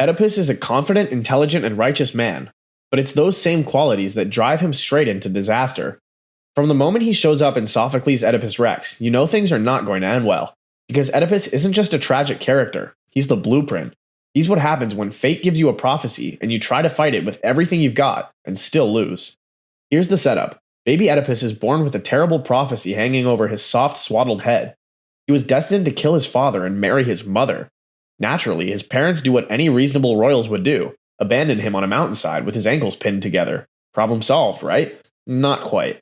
Oedipus is a confident, intelligent, and righteous man, but it's those same qualities that drive him straight into disaster. From the moment he shows up in Sophocles' Oedipus Rex, you know things are not going to end well. Because Oedipus isn't just a tragic character, he's the blueprint. He's what happens when fate gives you a prophecy and you try to fight it with everything you've got and still lose. Here's the setup. Baby Oedipus is born with a terrible prophecy hanging over his soft, swaddled head. He was destined to kill his father and marry his mother. Naturally, his parents do what any reasonable royals would do, abandon him on a mountainside with his ankles pinned together. Problem solved, right? Not quite.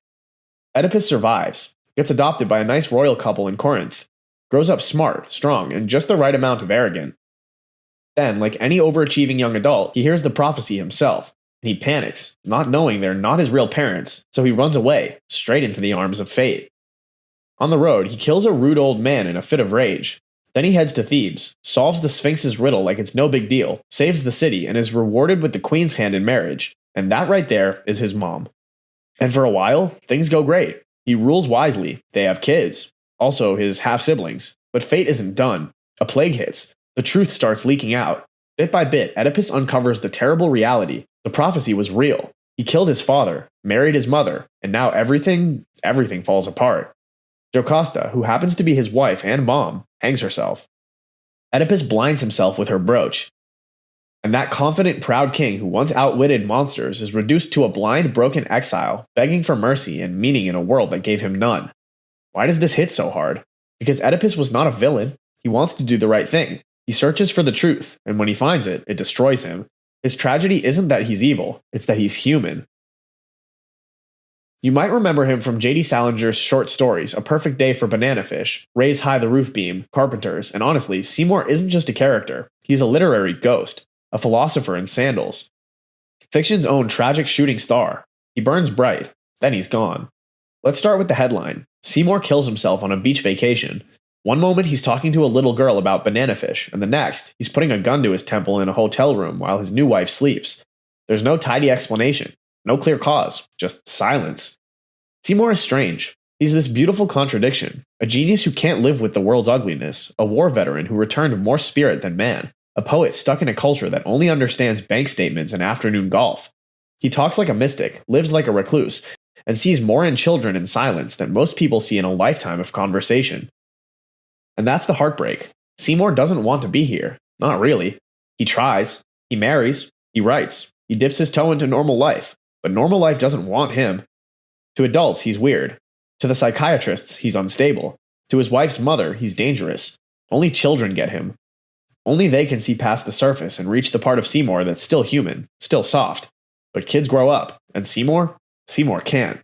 Oedipus survives, gets adopted by a nice royal couple in Corinth, grows up smart, strong, and just the right amount of arrogant. Then, like any overachieving young adult, he hears the prophecy himself, and he panics, not knowing they're not his real parents, so he runs away, straight into the arms of fate. On the road, he kills a rude old man in a fit of rage. Then he heads to Thebes, solves the Sphinx's riddle like it's no big deal, saves the city, and is rewarded with the queen's hand in marriage. And that right there is his mom. And for a while, things go great. He rules wisely. They have kids. Also his half-siblings. But fate isn't done. A plague hits. The truth starts leaking out. Bit by bit, Oedipus uncovers the terrible reality. The prophecy was real. He killed his father, married his mother, and now everything falls apart. Jocasta, who happens to be his wife and mom, hangs herself. Oedipus blinds himself with her brooch. And that confident, proud king who once outwitted monsters is reduced to a blind, broken exile, begging for mercy and meaning in a world that gave him none. Why does this hit so hard? Because Oedipus was not a villain. He wants to do the right thing. He searches for the truth, and when he finds it, it destroys him. His tragedy isn't that he's evil, it's that he's human. You might remember him from J.D. Salinger's short stories, A Perfect Day for Banana Fish, Raise High the Roof Beam, Carpenters, and honestly, Seymour isn't just a character. He's a literary ghost, a philosopher in sandals. Fiction's own tragic shooting star. He burns bright, then he's gone. Let's start with the headline. Seymour kills himself on a beach vacation. One moment he's talking to a little girl about banana fish, and the next, he's putting a gun to his temple in a hotel room while his new wife sleeps. There's no tidy explanation, no clear cause, just silence. Seymour is strange. He's this beautiful contradiction, a genius who can't live with the world's ugliness, a war veteran who returned more spirit than man, a poet stuck in a culture that only understands bank statements and afternoon golf. He talks like a mystic, lives like a recluse, and sees more in children in silence than most people see in a lifetime of conversation. And that's the heartbreak. Seymour doesn't want to be here. Not really. He tries. He marries. He writes. He dips his toe into normal life. But normal life doesn't want him. To adults, he's weird. To the psychiatrists, he's unstable. To his wife's mother, he's dangerous. Only children get him. Only they can see past the surface and reach the part of Seymour that's still human, still soft. But kids grow up, and Seymour can't.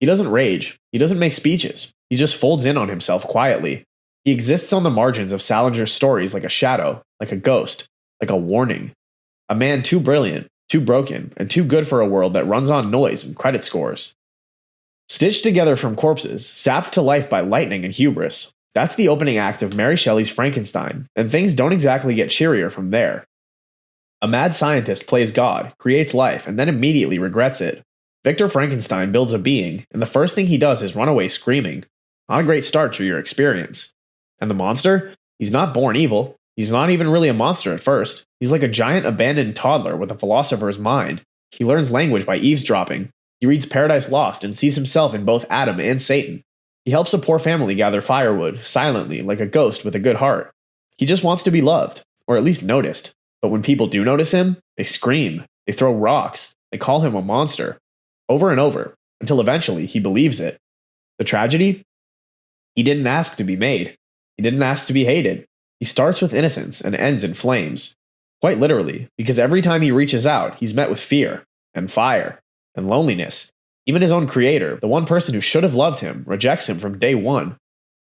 He doesn't rage. He doesn't make speeches. He just folds in on himself quietly. He exists on the margins of Salinger's stories like a shadow, like a ghost, like a warning. A man too brilliant, too broken, and too good for a world that runs on noise and credit scores. Stitched together from corpses, sapped to life by lightning and hubris. That's the opening act of Mary Shelley's Frankenstein, and things don't exactly get cheerier from there. A mad scientist plays God, creates life, and then immediately regrets it. Victor Frankenstein builds a being, and the first thing he does is run away screaming. Not a great start to your experience. And the monster? He's not born evil. He's not even really a monster at first. He's like a giant abandoned toddler with a philosopher's mind. He learns language by eavesdropping. He reads Paradise Lost and sees himself in both Adam and Satan. He helps a poor family gather firewood, silently, like a ghost with a good heart. He just wants to be loved, or at least noticed. But when people do notice him, they scream, they throw rocks, they call him a monster. Over and over, until eventually he believes it. The tragedy? He didn't ask to be made. He didn't ask to be hated. He starts with innocence and ends in flames. Quite literally, because every time he reaches out, he's met with fear, and fire, and loneliness. Even his own creator, the one person who should have loved him, rejects him from day one.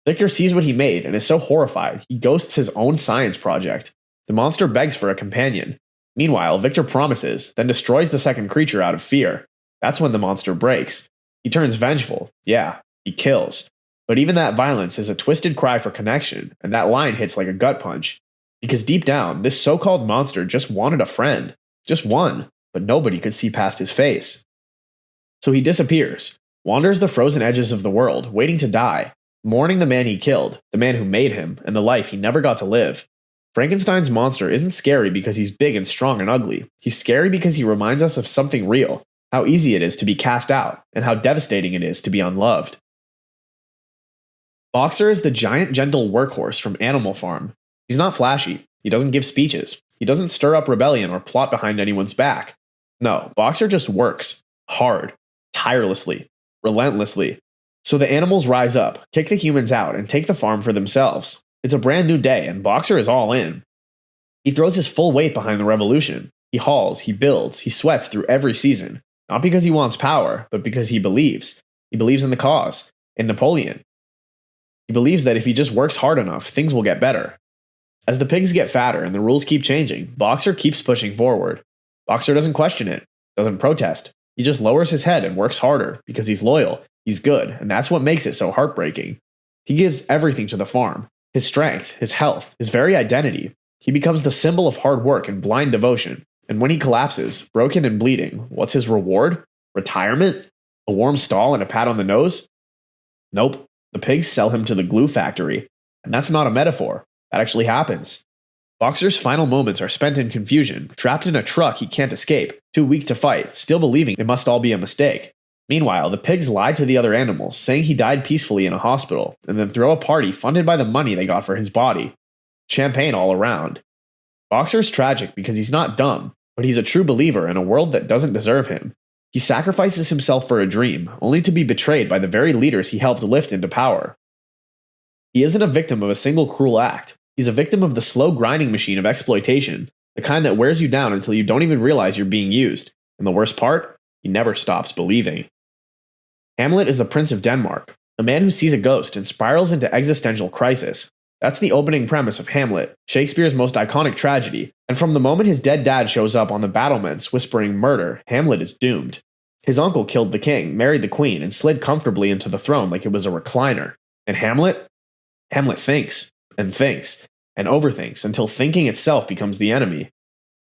Victor sees what he made and is so horrified, he ghosts his own science project. The monster begs for a companion. Meanwhile, Victor promises, then destroys the second creature out of fear. That's when the monster breaks. He turns vengeful. Yeah, he kills. But even that violence is a twisted cry for connection, and that line hits like a gut punch. Because deep down, this so-called monster just wanted a friend. Just one, but nobody could see past his face. So he disappears, wanders the frozen edges of the world, waiting to die, mourning the man he killed, the man who made him, and the life he never got to live. Frankenstein's monster isn't scary because he's big and strong and ugly. He's scary because he reminds us of something real, how easy it is to be cast out, and how devastating it is to be unloved. Boxer is the giant, gentle workhorse from Animal Farm. He's not flashy. He doesn't give speeches. He doesn't stir up rebellion or plot behind anyone's back. No, Boxer just works. Hard. Tirelessly. Relentlessly. So the animals rise up, kick the humans out, and take the farm for themselves. It's a brand new day, and Boxer is all in. He throws his full weight behind the revolution. He hauls, he builds, he sweats through every season. Not because he wants power, but because he believes. He believes in the cause, in Napoleon. He believes that if he just works hard enough, things will get better. As the pigs get fatter and the rules keep changing, Boxer keeps pushing forward. Boxer doesn't question it, doesn't protest. He just lowers his head and works harder because he's loyal, he's good, and that's what makes it so heartbreaking. He gives everything to the farm. His strength, his health, his very identity. He becomes the symbol of hard work and blind devotion. And when he collapses, broken and bleeding, what's his reward? Retirement? A warm stall and a pat on the nose? Nope. The pigs sell him to the glue factory. And that's not a metaphor. That actually happens. Boxer's final moments are spent in confusion, trapped in a truck he can't escape, too weak to fight, still believing it must all be a mistake. Meanwhile, the pigs lie to the other animals, saying he died peacefully in a hospital, and then throw a party funded by the money they got for his body. Champagne all around. Boxer's tragic because he's not dumb, but he's a true believer in a world that doesn't deserve him. He sacrifices himself for a dream, only to be betrayed by the very leaders he helped lift into power. He isn't a victim of a single cruel act. He's a victim of the slow grinding machine of exploitation, the kind that wears you down until you don't even realize you're being used. And the worst part? He never stops believing. Hamlet is the Prince of Denmark, a man who sees a ghost and spirals into existential crisis. That's the opening premise of Hamlet, Shakespeare's most iconic tragedy, and from the moment his dead dad shows up on the battlements whispering murder, Hamlet is doomed. His uncle killed the king, married the queen, and slid comfortably into the throne like it was a recliner. And Hamlet? Hamlet thinks, and overthinks until thinking itself becomes the enemy.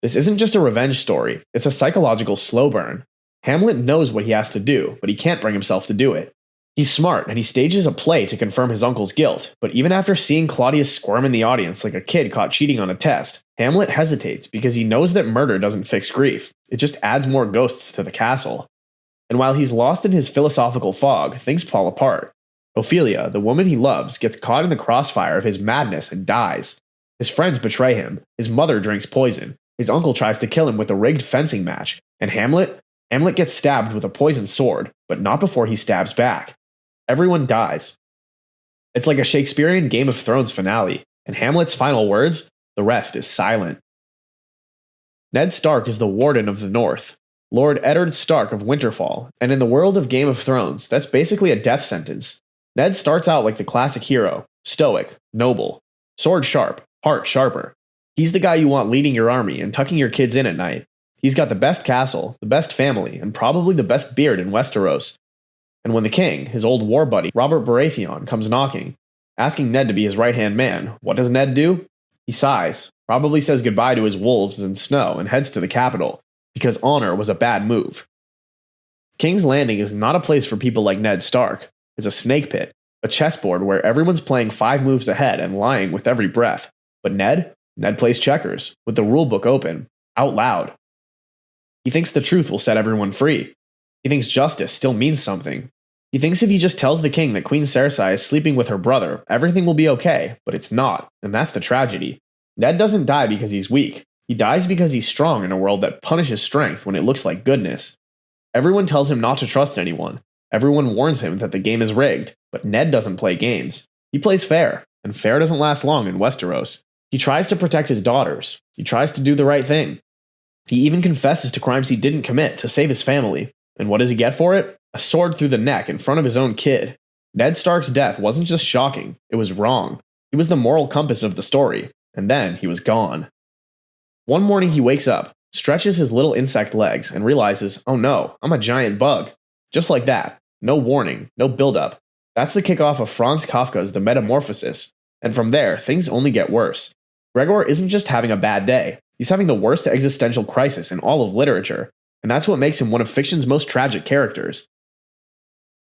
This isn't just a revenge story, it's a psychological slow burn. Hamlet knows what he has to do, but he can't bring himself to do it. He's smart, and he stages a play to confirm his uncle's guilt, but even after seeing Claudius squirm in the audience like a kid caught cheating on a test, Hamlet hesitates because he knows that murder doesn't fix grief, it just adds more ghosts to the castle. And while he's lost in his philosophical fog, things fall apart. Ophelia, the woman he loves, gets caught in the crossfire of his madness and dies. His friends betray him, his mother drinks poison, his uncle tries to kill him with a rigged fencing match, and Hamlet gets stabbed with a poisoned sword, but not before he stabs back. Everyone dies. It's like a Shakespearean Game of Thrones finale, and Hamlet's final words, the rest is silent. Ned Stark is the Warden of the North, Lord Eddard Stark of Winterfell, and in the world of Game of Thrones, that's basically a death sentence. Ned starts out like the classic hero, stoic, noble, sword sharp, heart sharper. He's the guy you want leading your army and tucking your kids in at night. He's got the best castle, the best family, and probably the best beard in Westeros. And when the king, his old war buddy, Robert Baratheon, comes knocking, asking Ned to be his right-hand man, what does Ned do? He sighs, probably says goodbye to his wolves and snow, and heads to the capital, because honor was a bad move. King's Landing is not a place for people like Ned Stark. It's a snake pit, a chessboard where everyone's playing 5 moves ahead and lying with every breath. But Ned plays checkers, with the rulebook open, out loud. He thinks the truth will set everyone free. He thinks justice still means something. He thinks if he just tells the king that Queen Cersei is sleeping with her brother, everything will be okay, but it's not, and that's the tragedy. Ned doesn't die because he's weak. He dies because he's strong in a world that punishes strength when it looks like goodness. Everyone tells him not to trust anyone. Everyone warns him that the game is rigged, but Ned doesn't play games. He plays fair, and fair doesn't last long in Westeros. He tries to protect his daughters. He tries to do the right thing. He even confesses to crimes he didn't commit to save his family. And what does he get for it? A sword through the neck in front of his own kid. Ned Stark's death wasn't just shocking, it was wrong. He was the moral compass of the story, and then he was gone. One morning he wakes up, stretches his little insect legs, and realizes, oh no, I'm a giant bug. Just like that. No warning, no build-up. That's the kickoff of Franz Kafka's The Metamorphosis, and from there, things only get worse. Gregor isn't just having a bad day, he's having the worst existential crisis in all of literature, and that's what makes him one of fiction's most tragic characters.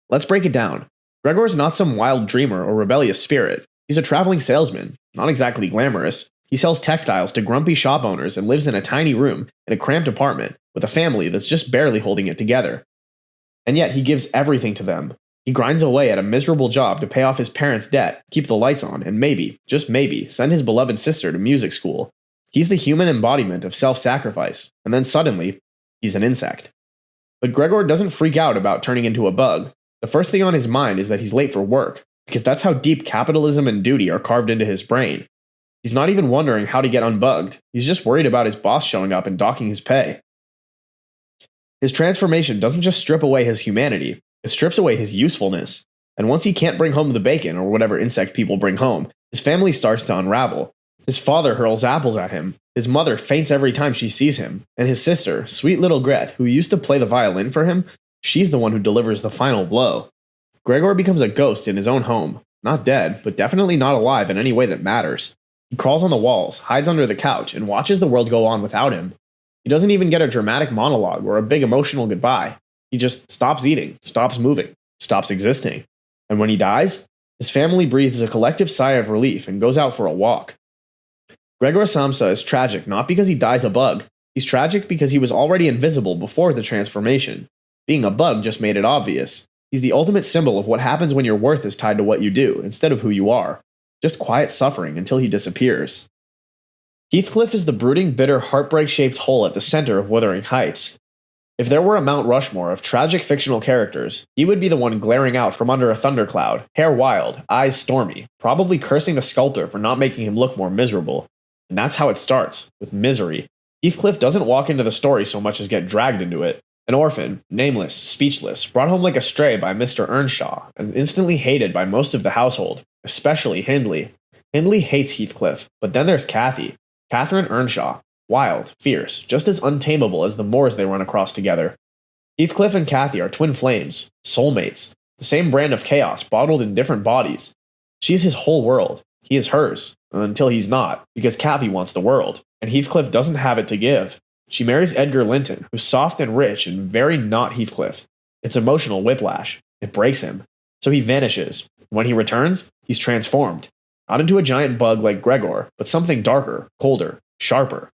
Let's break it down. Gregor's not some wild dreamer or rebellious spirit. He's a traveling salesman, not exactly glamorous. He sells textiles to grumpy shop owners and lives in a tiny room in a cramped apartment with a family that's just barely holding it together. And yet he gives everything to them. He grinds away at a miserable job to pay off his parents' debt, keep the lights on, and maybe, just maybe, send his beloved sister to music school. He's the human embodiment of self-sacrifice, and then suddenly, he's an insect. But Gregor doesn't freak out about turning into a bug. The first thing on his mind is that he's late for work, because that's how deep capitalism and duty are carved into his brain. He's not even wondering how to get unbugged. He's just worried about his boss showing up and docking his pay. His transformation doesn't just strip away his humanity, it strips away his usefulness. And once he can't bring home the bacon or whatever insect people bring home, his family starts to unravel. His father hurls apples at him, his mother faints every time she sees him, and his sister, sweet little Gret, who used to play the violin for him, she's the one who delivers the final blow. Gregor becomes a ghost in his own home, not dead, but definitely not alive in any way that matters. He crawls on the walls, hides under the couch, and watches the world go on without him. He doesn't even get a dramatic monologue or a big emotional goodbye. He just stops eating, stops moving, stops existing. And when he dies, his family breathes a collective sigh of relief and goes out for a walk. Gregor Samsa is tragic not because he dies a bug. He's tragic because he was already invisible before the transformation. Being a bug just made it obvious. He's the ultimate symbol of what happens when your worth is tied to what you do instead of who you are. Just quiet suffering until he disappears. Heathcliff is the brooding, bitter, heartbreak-shaped hole at the center of Wuthering Heights. If there were a Mount Rushmore of tragic fictional characters, he would be the one glaring out from under a thundercloud, hair wild, eyes stormy, probably cursing the sculptor for not making him look more miserable. And that's how it starts, with misery. Heathcliff doesn't walk into the story so much as get dragged into it. An orphan, nameless, speechless, brought home like a stray by Mr. Earnshaw, and instantly hated by most of the household, especially Hindley. Hindley hates Heathcliff, but then there's Cathy, Catherine Earnshaw, wild, fierce, just as untamable as the moors they run across together. Heathcliff and Cathy are twin flames, soulmates, the same brand of chaos bottled in different bodies. She's his whole world. He is hers, until he's not, because Cathy wants the world, and Heathcliff doesn't have it to give. She marries Edgar Linton, who's soft and rich and very not Heathcliff. It's emotional whiplash. It breaks him. So he vanishes. When he returns, he's transformed. Not into a giant bug like Gregor, but something darker, colder, sharper.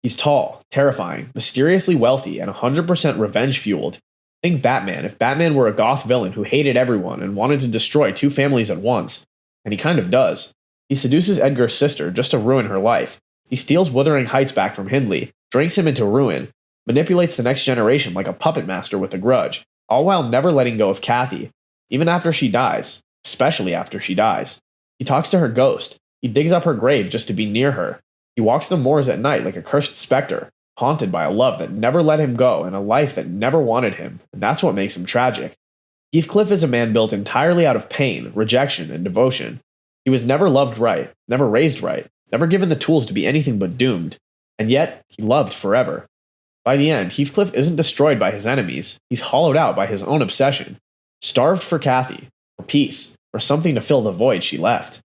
He's tall, terrifying, mysteriously wealthy, and 100% revenge-fueled. Think Batman if Batman were a goth villain who hated everyone and wanted to destroy two families at once. And he kind of does. He seduces Edgar's sister just to ruin her life. He steals Wuthering Heights back from Hindley, drinks him into ruin, manipulates the next generation like a puppet master with a grudge, all while never letting go of Cathy, even after she dies, especially after she dies. He talks to her ghost. He digs up her grave just to be near her. He walks the moors at night like a cursed specter, haunted by a love that never let him go and a life that never wanted him, and that's what makes him tragic. Heathcliff is a man built entirely out of pain, rejection, and devotion. He was never loved right, never raised right, never given the tools to be anything but doomed. And yet, he loved forever. By the end, Heathcliff isn't destroyed by his enemies, he's hollowed out by his own obsession. Starved for Cathy, for peace, for something to fill the void she left.